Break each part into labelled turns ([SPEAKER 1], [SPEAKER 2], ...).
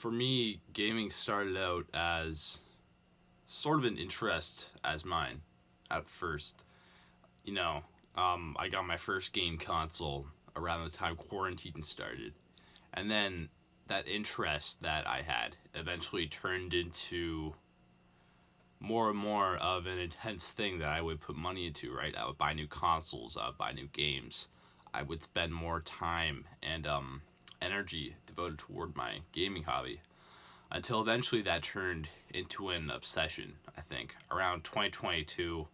[SPEAKER 1] For me, gaming started out as sort of an interest as mine at first. You know, I got my first game console around the time quarantine started. And then that interest that I had eventually turned into more and more of an intense thing that I would put money into, right? I would buy new consoles, I would buy new games. I would spend more time and energy devoted toward my gaming hobby until eventually that turned into an obsession, I think. Around 2022,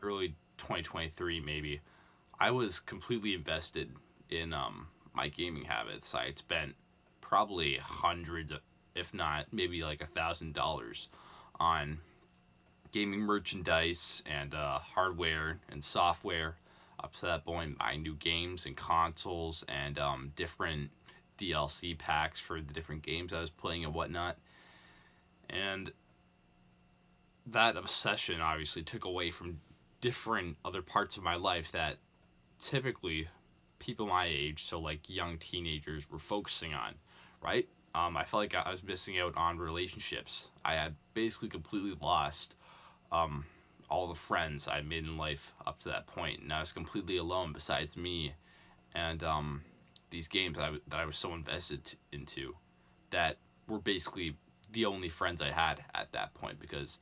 [SPEAKER 1] early 2023 maybe, I was completely invested in my gaming habits. I had spent probably hundreds, if not maybe like $1,000 on gaming merchandise and hardware and software. Up to that point, buying new games and consoles and different DLC packs for the different games I was playing and whatnot. And that obsession obviously took away from different other parts of my life that typically people my age, so like young teenagers, were focusing on, right? I felt like I was missing out on relationships. I had basically completely lost all the friends I made in life up to that point, and I was completely alone besides me and these games that I was so invested into that were basically the only friends I had at that point because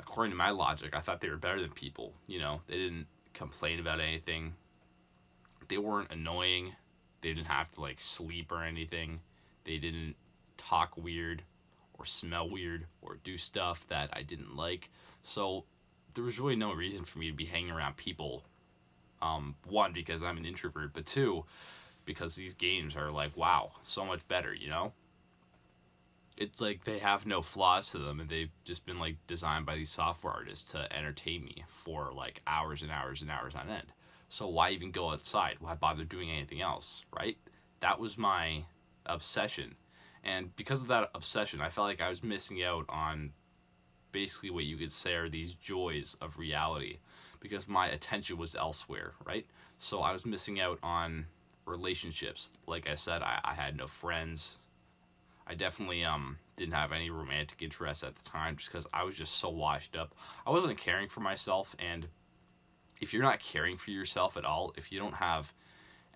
[SPEAKER 1] according to my logic, I thought they were better than people. You know, they didn't complain about anything. They weren't annoying. They didn't have to like sleep or anything. They didn't talk weird or smell weird or do stuff that I didn't like. So there was really no reason for me to be hanging around people. One, because I'm an introvert, but two, because these games are like, wow, so much better, you know? It's like they have no flaws to them and they've just been like designed by these software artists to entertain me for like hours and hours and hours on end. So why even go outside? Why bother doing anything else, right? That was my obsession. And because of that obsession, I felt like I was missing out on basically what you could say are these joys of reality because my attention was elsewhere, right? So I was missing out on relationships. Like I said, I had no friends. I definitely didn't have any romantic interest at the time just because I was just so washed up. I wasn't caring for myself, and if you're not caring for yourself at all, if you don't have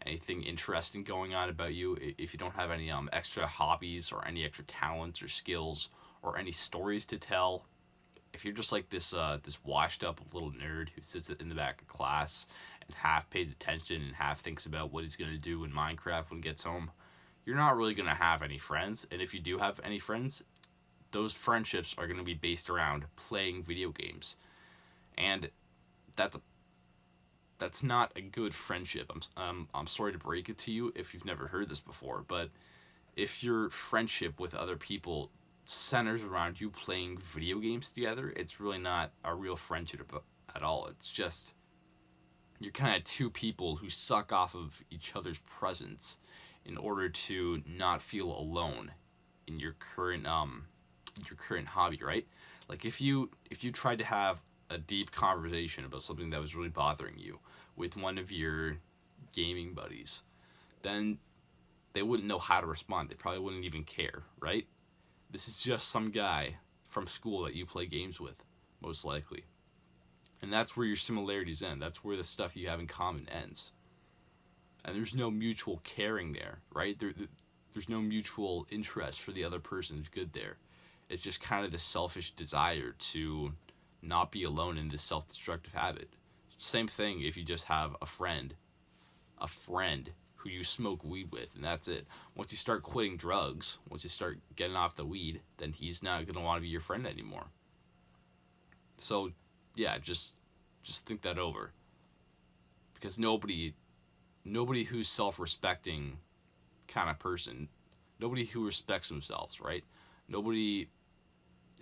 [SPEAKER 1] anything interesting going on about you, if you don't have any extra hobbies or any extra talents or skills or any stories to tell, if you're just like this washed up little nerd who sits in the back of class and half pays attention and half thinks about what he's gonna do in Minecraft when he gets home, you're not really gonna have any friends. And if you do have any friends, those friendships are gonna be based around playing video games, and that's that's not a good friendship. I'm sorry to break it to you if you've never heard this before, but if your friendship with other people centers around you playing video games together, it's really not a real friendship at all. It's just you're kind of two people who suck off of each other's presence in order to not feel alone in your current hobby, right? Like if you tried to have a deep conversation about something that was really bothering you with one of your gaming buddies, then they wouldn't know how to respond. They probably wouldn't even care, right? This is just some guy from school that you play games with, most likely. And that's where your similarities end. That's where the stuff you have in common ends. And there's no mutual caring there, right? There's no mutual interest for the other person's good there. It's just kind of the selfish desire to not be alone in this self-destructive habit. Same thing if you just have a friend who you smoke weed with, and that's it. Once you start quitting drugs, once you start getting off the weed, then he's not gonna want to be your friend anymore. So, yeah, just think that over, because nobody who's self-respecting kind of person, nobody who respects themselves, right? Nobody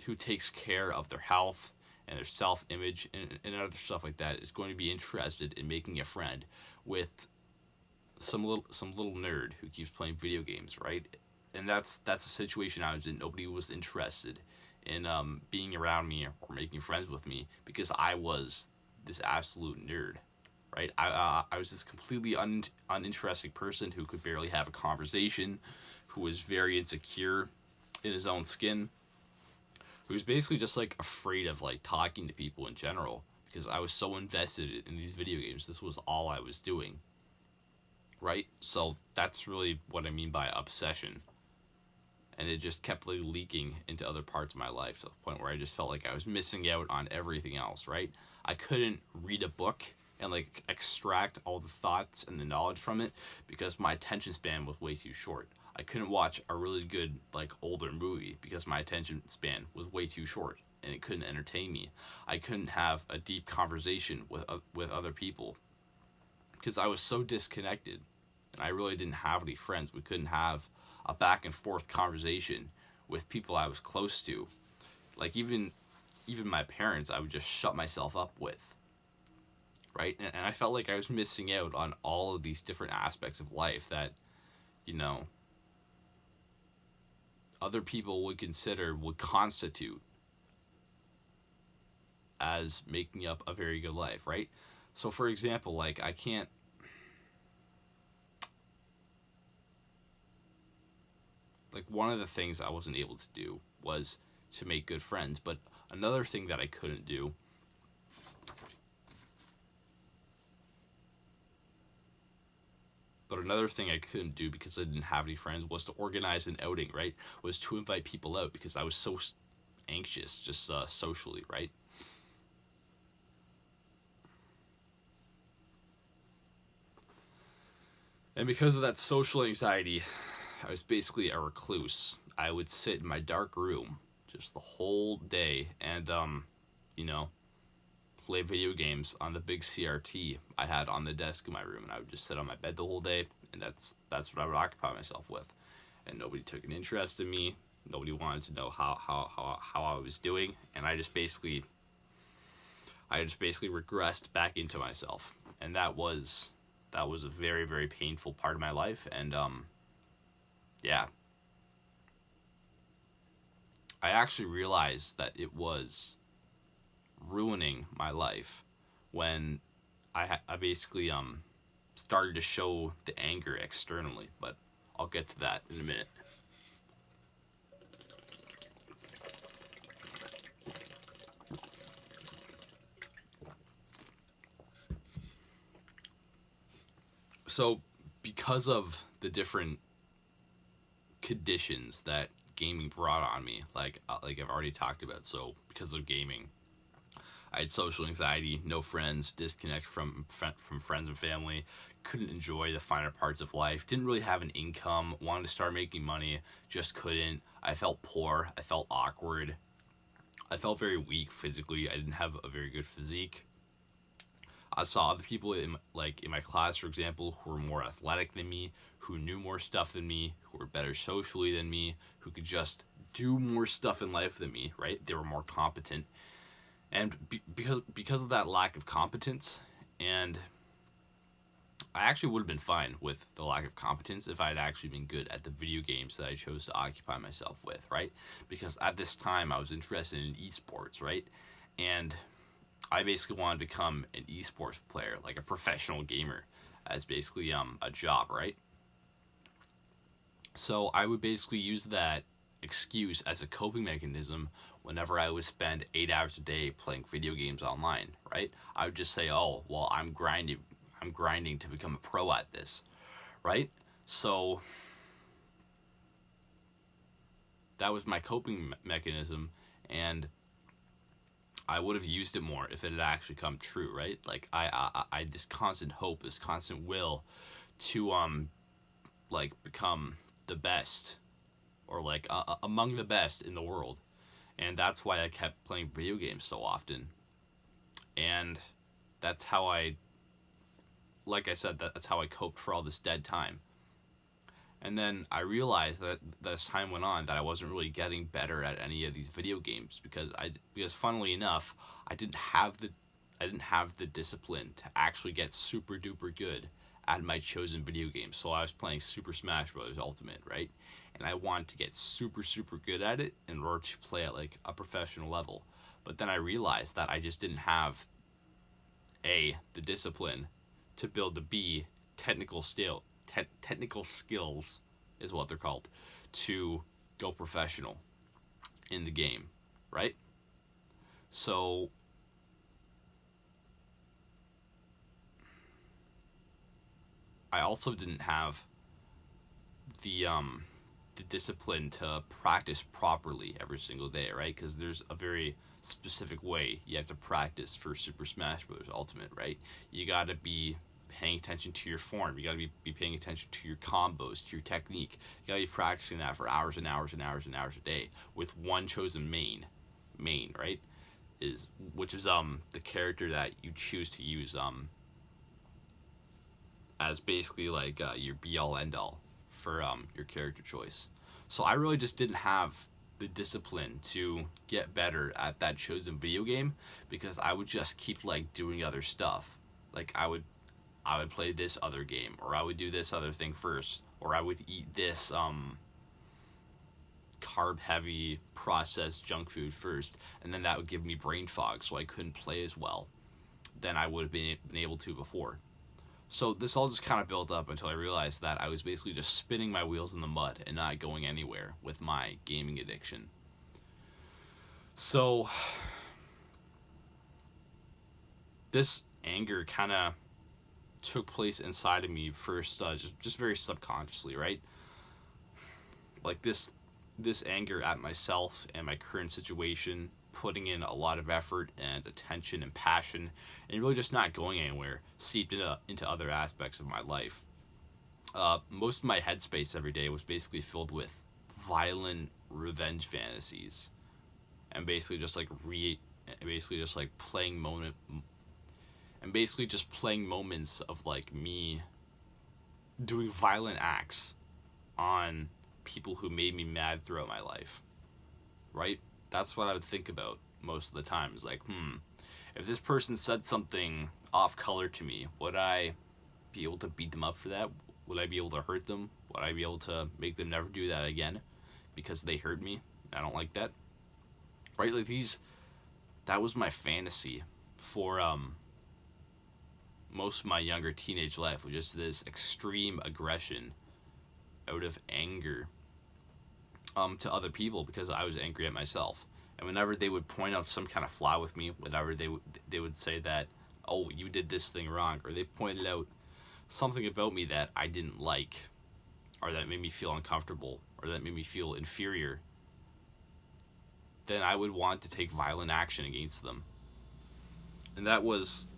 [SPEAKER 1] who takes care of their health and their self-image and other stuff like that is going to be interested in making a friend with some little nerd who keeps playing video games, right? And that's the situation I was in. Nobody was interested in being around me or making friends with me because I was this absolute nerd, right? I was this completely uninteresting person who could barely have a conversation, who was very insecure, in his own skin, who was basically just like afraid of like talking to people in general because I was so invested in these video games. This was all I was doing. Right? So that's really what I mean by obsession. And it just kept like leaking into other parts of my life to the point where I just felt like I was missing out on everything else, right? I couldn't read a book and like extract all the thoughts and the knowledge from it because my attention span was way too short. I couldn't watch a really good like older movie because my attention span was way too short and it couldn't entertain me. I couldn't have a deep conversation with other people because I was so disconnected and I really didn't have any friends. We couldn't have a back and forth conversation with people I was close to. Like even my parents, I would just shut myself up with. Right? And I felt like I was missing out on all of these different aspects of life that, you know, other people would constitute as making up a very good life, right? So for example, like I can't like one of the things I wasn't able to do was to make good friends, but another thing that I couldn't do because I didn't have any friends was to organize an outing, right? Was to invite people out because I was so anxious just socially, right? And because of that social anxiety, I was basically a recluse. I would sit in my dark room just the whole day and, you know, play video games on the big CRT I had on the desk in my room, and I would just sit on my bed the whole day, and that's what I would occupy myself with. And nobody took an interest in me. Nobody wanted to know how I was doing, and I just basically regressed back into myself, and that was a very, very painful part of my life. And yeah, I actually realized that it was ruining my life when I basically started to show the anger externally, but I'll get to that in a minute. So because of the different conditions that gaming brought on me, like I've already talked about, so because of gaming I had social anxiety, no friends, disconnect from friends and family, couldn't enjoy the finer parts of life, didn't really have an income, wanted to start making money, just couldn't. I felt poor, I felt awkward, I felt very weak physically. I didn't have a very good physique. I saw other people in my class, for example, who were more athletic than me, who knew more stuff than me, who were better socially than me, who could just do more stuff in life than me. Right? They were more competent, and because of that lack of competence, and I actually would have been fine with the lack of competence if I had actually been good at the video games that I chose to occupy myself with, right? Because at this time I was interested in eSports, right? And I basically wanted to become an eSports player, like a professional gamer, as basically a job, right? So I would basically use that excuse as a coping mechanism whenever I would spend 8 hours a day playing video games online, right? I would just say, "Oh, well, I'm grinding to become a pro at this," right? So that was my coping mechanism, and I would have used it more if it had actually come true, right? Like I this constant hope, this constant will to like become the best or like among the best in the world, and that's why I kept playing video games so often, and that's how like I said, that's how I coped for all this dead time. And then I realized that as time went on that I wasn't really getting better at any of these video games because funnily enough, I didn't have the discipline to actually get super duper good at my chosen video game. So I was playing Super Smash Bros. Ultimate, right? And I wanted to get super super good at it in order to play at like a professional level. But then I realized that I just didn't have the discipline to build the technical skills is what they're called to go professional in the game, right? So I also didn't have the discipline to practice properly every single day, right? Because there's a very specific way you have to practice for Super Smash Bros. Ultimate, right? You got to be paying attention to your form. You got to be paying attention to your combos, to your technique. You got to be practicing that for hours and hours and hours and hours a day with one chosen main, right? Which is the character that you choose to use as basically like your be all end all for your character choice. So I really just didn't have the discipline to get better at that chosen video game because I would just keep like doing other stuff. Like I would play this other game, or I would do this other thing first, or I would eat this carb heavy processed junk food first, and then that would give me brain fog, so I couldn't play as well than I would have been able to before. So this all just kind of built up until I realized that I was basically just spinning my wheels in the mud and not going anywhere with my gaming addiction. So this anger kind of took place inside of me first, just very subconsciously, right? Like this anger at myself and my current situation, putting in a lot of effort and attention and passion, and really just not going anywhere, seeped into other aspects of my life. Most of my headspace every day was basically filled with violent revenge fantasies, and basically just like playing moments of like me doing violent acts on people who made me mad throughout my life, right? That's what I would think about most of the time. Is like, if this person said something off color to me, would I be able to beat them up for that? Would I be able to hurt them? Would I be able to make them never do that again because they hurt me? I don't like that, right? Like that was my fantasy for most of my younger teenage life, was just this extreme aggression out of anger to other people because I was angry at myself. And whenever they would point out some kind of flaw with me, whenever they would say that, oh, you did this thing wrong, or they pointed out something about me that I didn't like, or that made me feel uncomfortable, or that made me feel inferior, then I would want to take violent action against them. And that was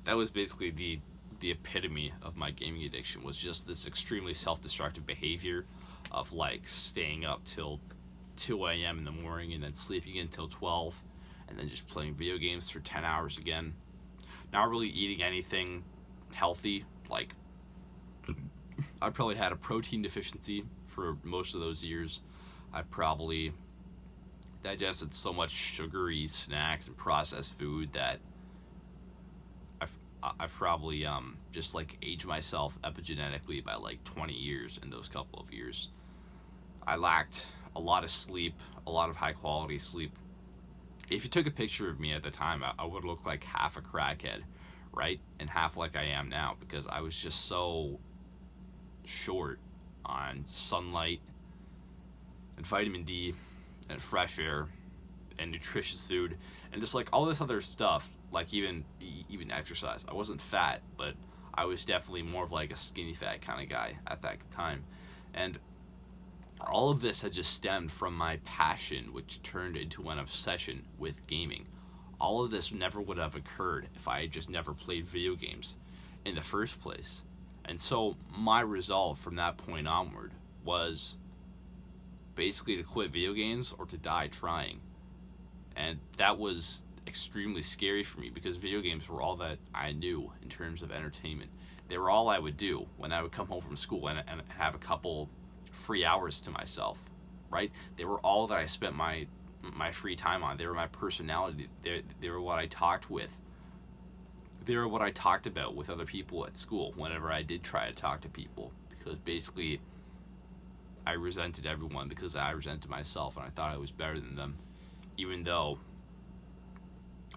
[SPEAKER 1] basically the epitome of my gaming addiction, was just this extremely self-destructive behavior of like staying up till 2 a.m. in the morning and then sleeping until 12 and then just playing video games for 10 hours again. Not really eating anything healthy. Like, I probably had a protein deficiency for most of those years. I probably digested so much sugary snacks and processed food that I probably just like aged myself epigenetically by like 20 years in those couple of years. I lacked a lot of sleep, a lot of high quality sleep. If you took a picture of me at the time, I would look like half a crackhead, right? And half like I am now, because I was just so short on sunlight and vitamin D and fresh air and nutritious food and just like all this other stuff, like even exercise. I wasn't fat, but I was definitely more of like a skinny fat kind of guy at that time. And all of this had just stemmed from my passion, which turned into an obsession with gaming. All of this never would have occurred if I had just never played video games in the first place. And so my resolve from that point onward was basically to quit video games or to die trying. And that was extremely scary for me because video games were all that I knew in terms of entertainment. They were all I would do when I would come home from school and have a couple free hours to myself, right? They were all that I spent my free time on. They were my personality. They were what I talked with. They were what I talked about with other people at school whenever I did try to talk to people, because basically I resented everyone because I resented myself and I thought I was better than them, even though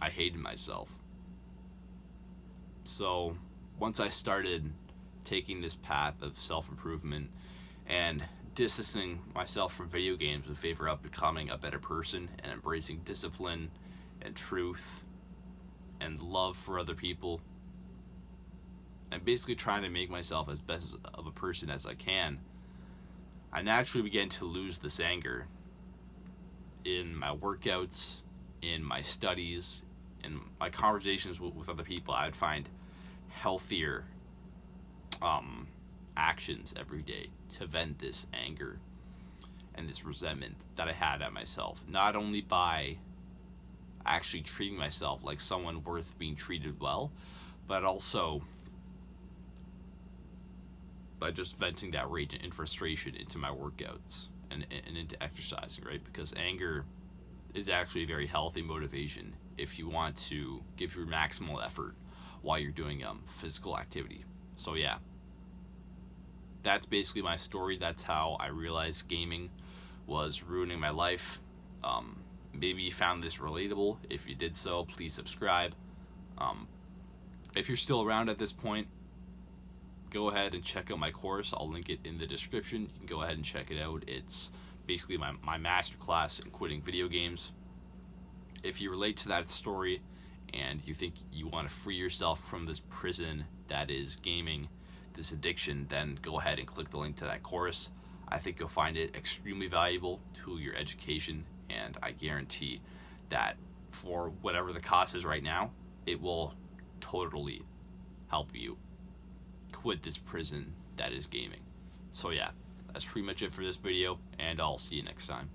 [SPEAKER 1] I hated myself. So once I started taking this path of self-improvement and distancing myself from video games in favor of becoming a better person and embracing discipline and truth and love for other people, and basically trying to make myself as best of a person as I can, I naturally began to lose this anger in my workouts, in my studies, in my conversations with other people. I would find healthier actions every day to vent this anger and this resentment that I had at myself, not only by actually treating myself like someone worth being treated well, but also by just venting that rage and frustration into my workouts and into exercising, right? Because anger is actually a very healthy motivation if you want to give your maximal effort while you're doing physical activity. So yeah, that's basically my story. That's how I realized gaming was ruining my life. Maybe you found this relatable. If you did so, please subscribe. If you're still around at this point, go ahead and check out my course. I'll link it in the description. You can go ahead and check it out. It's basically my masterclass in quitting video games. If you relate to that story and you think you want to free yourself from this prison that is gaming, this addiction, then go ahead and click the link to that course. I think you'll find it extremely valuable to your education, and I guarantee that for whatever the cost is right now, it will totally help you quit this prison that is gaming. So yeah, that's pretty much it for this video, and I'll see you next time.